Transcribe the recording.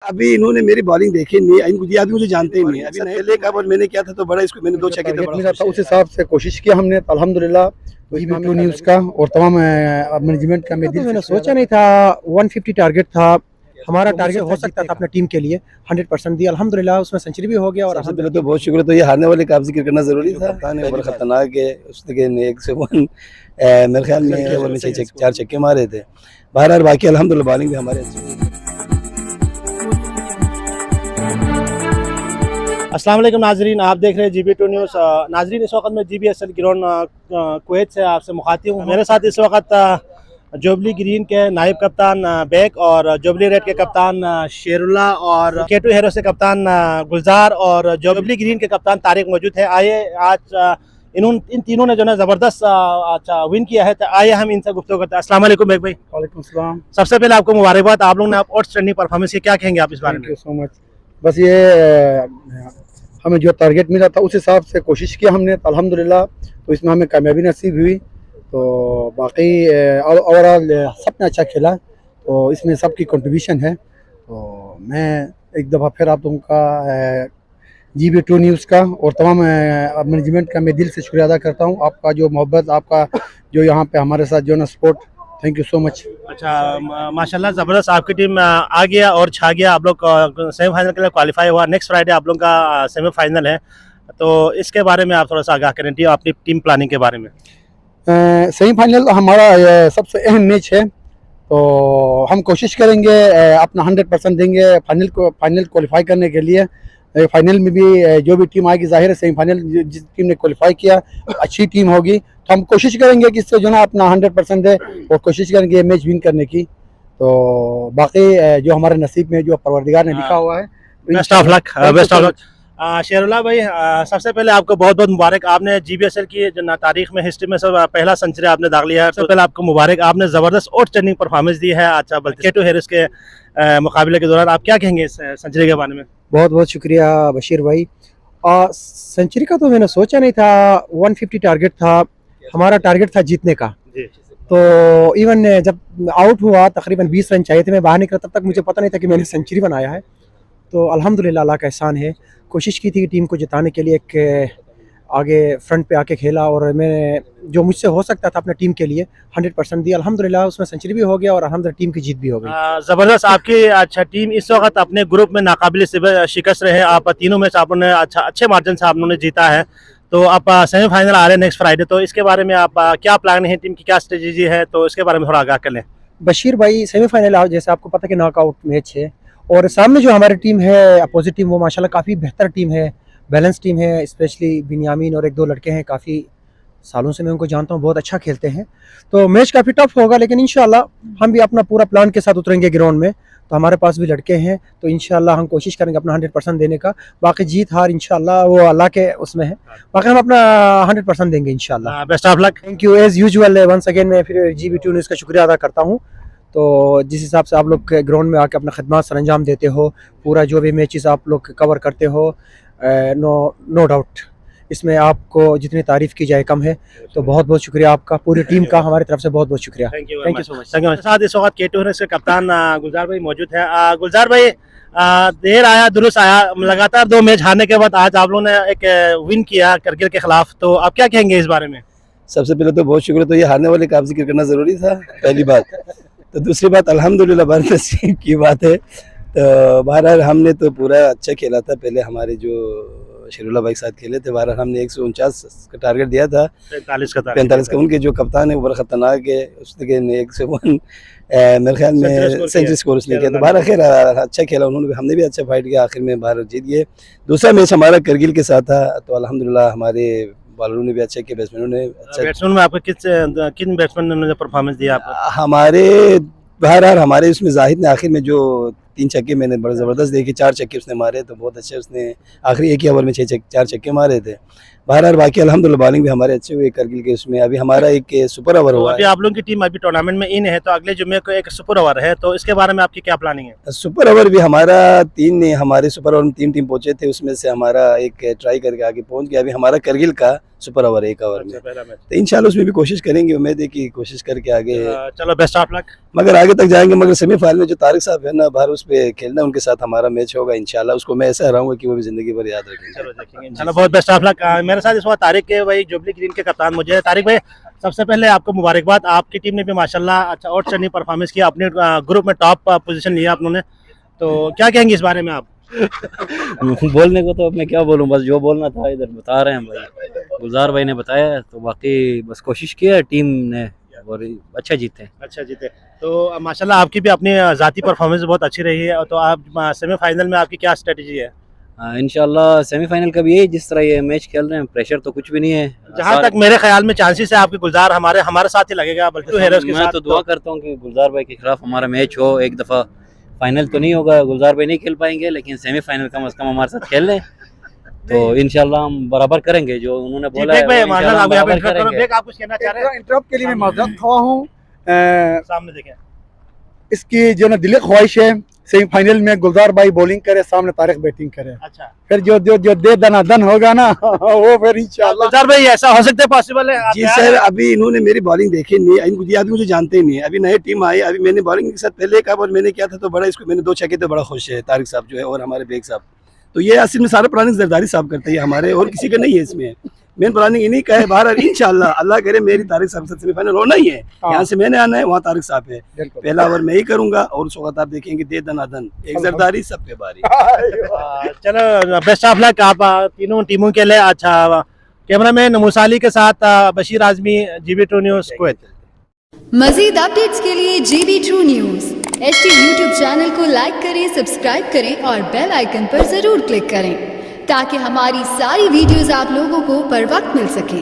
अभी इन्होंने मेरी बॉलिंग देखी नहीं, इनको अभी मुझे जानते ही नहीं। अभी पहले का बॉल मैंने किया था तो बड़ा इसको मैंने 2 छक्के थे, मिला था, उस हिसाब से कोशिश किया हमने, तो अल्हम्दुलिल्लाह जीबी2 न्यूज़ का और तमाम मैनेजमेंट का मैं मैंने सोचा नहीं था। 150 टारगेट था हमारा, टारगेट हो सकता था अपने टीम के लिए, 100% दिया अल्हम्दुलिल्लाह, उसमें सेंचुरी भी हो गया। और सबसे पहले तो बहुत शुक्र, तो ये हारने वाले का आप जिक्र करना जरूरी था। कप्तान है, बड़ा खतरनाक है, उसके 1 से 1 मेरे ख्याल में ओवर में 4 छक्के मारे थे। बहरहाल बाकी अल्हम्दुलिल्लाह बॉलिंग भी हमारे अच्छी हुई। अस्सलाम वालेकुम नाजरीन, आप देख रहे हैं जीबी2 न्यूज़। नाजरीन, इस वक्त मैं GBSL ग्राउंड कुवैत से आपसे मुखातिब हूँ। मेरे साथ इस वक्त जुबली ग्रीन के नायब कप्तान बेक और जुबली रेड के कप्तान शेरुल्ला और K2 हीरो से कप्तान गुलजार और जुबली ग्रीन के कप्तान तारिक मौजूद है। आइए आज इन तीनों ने जो है ज़बरदस्त विन किया है, तो आइए हम इनसे गुफ्तगू करते हैं। अस्सलाम वालेकुम बेक भाई। वालेकुम सलाम। सबसे पहले आपको मुबारकबाद, आप लोग ने आउटस्टैंडिंग परफॉर्मेंस की, क्या कहेंगे आप इस बारे में? Thank you so much. बस ये हमें जो टारगेट मिला था उस हिसाब से कोशिश किया हमने, तो अल्हम्दुलिल्लाह तो इसमें हमें कामयाबी नसीब हुई। तो बाकी ओवरऑल सबने अच्छा खेला, तो इसमें सबकी कंट्रीब्यूशन है। तो मैं एक दफ़ा फिर आप लोगों का GB2 न्यूज़ का और तमाम मैनेजमेंट का मैं दिल से शुक्रिया अदा करता हूँ। आपका जो मोहब्बत, आपका जो यहाँ पे हमारे साथ जो ना support, thank you so much. अच्छा, माशाल्लाह ज़बरदस्त, आपकी टीम आ गया और छा गया। आप लोग सेमीफाइनल के लिए क्वालिफाई हुआ। नेक्स्ट फ्राइडे आप लोग का सेमीफाइनल है, तो इसके बारे में आप थोड़ा सा आगाह करें अपनी टीम प्लानिंग के बारे में। सेमीफाइनल हमारा सबसे अहम मैच है, तो हम कोशिश करेंगे अपना 100% देंगे फाइनल क्वालिफाई करने के लिए। फाइनल में भी जो भी टीम आएगी, जाहिर है सेमीफाइनल जिस टीम ने क्वालिफाई किया अच्छी टीम होगी, तो हम कोशिश करेंगे कि इससे जो ना अपना 100% दे और कोशिश करेंगे मैच विन करने की। तो बाकी जो हमारे नसीब में जो परवरदिगार ने लिखा हुआ है, best of luck, best of luck. Sherulla भाई, सबसे पहले आपको बहुत बहुत मुबारक। आपने GBSL की जो तारीख में, हिस्ट्री में सब पहला सेंचुरी आपने दाग लिया है। सबसे पहले आपको मुबारक, आपने ज़बरदस्त आउटस्टैंडिंग परफॉर्मेंस दी है। अच्छा, बल्कि K2 हेरिस के मुकाबले के दौरान आप क्या कहेंगे इस सेंचुरी के बारे में? बहुत बहुत शुक्रिया बशीर भाई। सेंचुरी का तो मैंने सोचा नहीं था। 150 टारगेट था हमारा, टारगेट था जीतने का। तो इवन जब आउट हुआ तकरीबन 20 रन चाहिए थे, मैं बाहर निकला, तब तक मुझे पता नहीं था कि मैंने सेंचुरी बनाया है। तो अल्हम्दुलिल्लाह अल्लाह का एहसान है। कोशिश की थी टीम को जिताने के लिए, एक आगे फ्रंट पे आके खेला और मैं जो मुझसे हो सकता था अपने टीम के लिए 100% दिया। अल्हम्दुलिल्लाह उसमें सेंचुरी भी हो गया और अल्हम्दुलिल्लाह टीम की जीत भी हो गई। ज़बरदस्त, आपकी अच्छा टीम इस वक्त अपने ग्रुप में नाकाबिल शिकस्त रहे। आप तीनों मैच आपने अच्छे मार्जिन से आप लोगों ने जीता है। तो आप सेमीफाइनल आ रहे हैं नेक्स्ट फ्राइडे, तो इसके बारे में आप क्या प्लान है, टीम की क्या स्ट्रेटेजी है, तो इसके बारे में थोड़ा आगाह कर लें। बशीर भाई, सेमीफाइनल जैसे आपको पता है कि नॉकआउट मैच है, और सामने जो हमारी टीम है अपोजिट टीम, वो माशाल्लाह काफ़ी बेहतर टीम है, बैलेंस टीम है। स्पेशली बिन्यामीन और 1-2 लड़के हैं, काफ़ी सालों से मैं उनको जानता हूँ, बहुत अच्छा खेलते हैं। तो मैच काफ़ी टफ होगा, लेकिन इंशाल्लाह हम भी अपना पूरा प्लान के साथ उतरेंगे ग्राउंड में। तो हमारे पास भी लड़के हैं, तो इंशाल्लाह हम कोशिश करेंगे अपना 100% देने का। बाकी जीत हार इंशाल्लाह वो अल्लाह के उसमें है, बाकी हम अपना 100% देंगे इंशाल्लाह। Best of luck. Thank you as usual. Once again मैं फिर GB2 न्यूज़ का शुक्रिया अदा करता हूँ। तो जिस हिसाब से आप लोग ग्राउंड में आके अपना खिदमत सरंजाम देते हो, पूरा जो भी मैचेस आप लोग कवर करते हो, नो डाउट इसमें आपको जितनी तारीफ़ की जाए कम है। तो बहुत बहुत शुक्रिया आपका, पूरी टीम का हमारी तरफ से बहुत बहुत शुक्रिया। Thank you so much. साथ इस वक्त K2 हेरिस के कप्तान गुलजार भाई मौजूद है। गुलजार भाई, देर आया दुरुस्त आया, लगातार 2 मैच हारने के बाद आज आप लोगों ने एक विन किया करगिल के खिलाफ, तो आप क्या कहेंगे इस बारे में? सबसे पहले तो बहुत शुक्र, तो ये हारने वाले का आप जिक्र करना जरूरी था, पहली बात। तो दूसरी बात अल्हम्दुलिल्लाह बदनसीब की बात है। तो बहरहाल हमने तो पूरा अच्छा खेला था। पहले हमारे जो शेरुल्ला भाई के साथ खेले थे, बहरहाल हमने 149 का टारगेट दिया था, 45 का। उनके जो कप्तान है वो बड़ा खतरनाक है, उसके 1 से 1 मेरे ख्याल में सेंचुरी स्कोर उसने किया। तो बहरहाल खैर अच्छा खेला उन्होंने, हमने भी अच्छा फाइट किया, आखिर में बाहर जीत गए। दूसरा मैच हमारा करगिल के साथ था, तो अल्हम्दुलिल्लाह हमारे बॉलरों ने भी अच्छा किया, बैट्समैनों ने अच्छा। बैट्समैन में आपको किन बैट्समैन ने परफॉर्मेंस दिया आपको? हमारे बहरहाल हमारे उसमें जाहिद ने आखिर में जो 3 छक्के मैंने बड़ा ज़बरदस्त देखे, 4 छक्के उसने मारे, तो बहुत अच्छे उसने आखिरी एक ही ओवर में 4 छक्के मारे थे। बहरहाल बाकी अल्हम्दुलिल्लाह बॉलिंग भी हमारे अच्छे हुए करगिल के उसमें। अभी हमारा एक सुपर ओवर हुआ अभी आप लोगों की टीम अभी टूर्नामेंट में इन है, तो अगले जुम्मे को एक सुपर ओवर है, तो इसके बारे में आपकी क्या प्लानिंग है? सुपर ओवर भी हमारा 3 ने, हमारे सुपर ओवर में 3 टीम पहुंचे थे, उसमें से हमारा एक ट्राई करके आगे पहुंच गया। अभी हमारा करगिल का सुपर ओवर 1 ओवर में, तो इंशाल्लाह उसमें भी कोशिश करेंगे, उम्मीद है कि कोशिश करके आगे। चलो बेस्ट ऑफ लक। मगर आगे तक जाएंगे, मगर सेमीफाइनल में जो तारिक साहब है ना बाहर, उस पे खेलना, उनके साथ हमारा मैच होगा इंशाल्लाह। उसको मैं ऐसा हराऊंगा कि वो भी जिंदगी भर याद रखेंगे। चलो देखेंगे इंशाल्लाह। बहुत बेस्ट ऑफ लक। मेरे साथ इस वक्त तारिक है भाई, जुबली ग्रीन के कप्तान। मुझे तारिक भाई सबसे पहले आपको मुबारकबाद, आपकी टीम ने भी माशाल्लाह अच्छा आउटस्टैंडिंग परफॉर्मेंस किया, अपने ग्रुप में टॉप पोजीशन लिया आप लोगों ने, तो क्या कहेंगे इस बारे में आप? बोलने को तो मैं क्या बोलूं, बस जो बोलना था इधर बता रहे हैं भाई, गुलजार भाई ने बताया, तो बाकी बस कोशिश की है टीम ने और अच्छा जीते। अच्छा जीते तो माशाल्लाह आपकी भी अपनी ज़ाती परफॉर्मेंस बहुत अच्छी रही है, तो आप सेमीफाइनल में आपकी क्या स्ट्रेटजी है? इंशाल्लाह सेमीफाइनल का भी यही, जिस तरह ये मैच खेल रहे हैं प्रेशर तो कुछ भी नहीं है। जहाँ तक मेरे ख्याल में चांसेस है आपके गुलजार हमारे साथ ही लगेगा, बल्कि मैं तो दुआ करता हूँ कि गुलजार भाई के खिलाफ हमारा मैच हो एक दफ़ा। फाइनल तो नहीं होगा, गुलजार भाई नहीं खेल पाएंगे, लेकिन सेमीफाइनल कम से कम हमारे साथ खेल लें तो इंशाल्लाह हम बराबर करेंगे जो उन्होंने बोला है। आप कुछ कहना चाह रहे हैं? इंटरप्ट के लिए मैं माजरत ख्वाह हूँ। सामने देखें, इसकी जो ना दिली ख्वाहिश है सेमीफाइनल में गुलजार भाई बॉलिंग करे, सामने तारिक बैटिंग करे, अच्छा फिर जो जो जो दे दनादन होगा ना वो फिर इंशाल्लाह। गुलजार भाई ऐसा हो सकता है, पॉसिबल है? जी सर, अभी इन्होंने मेरी बॉलिंग देखी नहीं है, ये आदमी मुझे जानते ही नहीं है, अभी नई टीम आई, अभी मैंने बॉलिंग के साथ पहले कहा और मैंने किया था तो बड़ा इसको मैंने 2 छक्के तो बड़ा खुश है तारिक साहब जो है और हमारे बेग साहब। तो ये असल में सारा प्लानिंग जरदारी साहब करते हैं हमारे, और किसी का नहीं है इसमें। मेन प्लानिंग इन्हीं का है बाहर, इंशाल्लाह अल्लाह करे मेरी तारिक साहब से सेमीफाइनल होना ही है। यहाँ से मैंने आना है, वहाँ तारिक साहब है, पहला ओवर मैं ही करूंगा और उस वक्त आप देखेंगे दे दनादन एक जरदारी सब पे बारी। चलो बेस्ट ऑफ लक आप तीनों टीमों के लिए। अच्छा, कैमरामैन मूसाली के साथ Bashir Azmi, GB2 news Kuwait. मजीद अपडेट्स के लिए GB2 news HD YouTube channel को लाइक करें, सब्सक्राइब करें और बेल आइकन पर जरूर क्लिक करें ताकि हमारी सारी वीडियोस आप लोगों को बर वक्त मिल सके।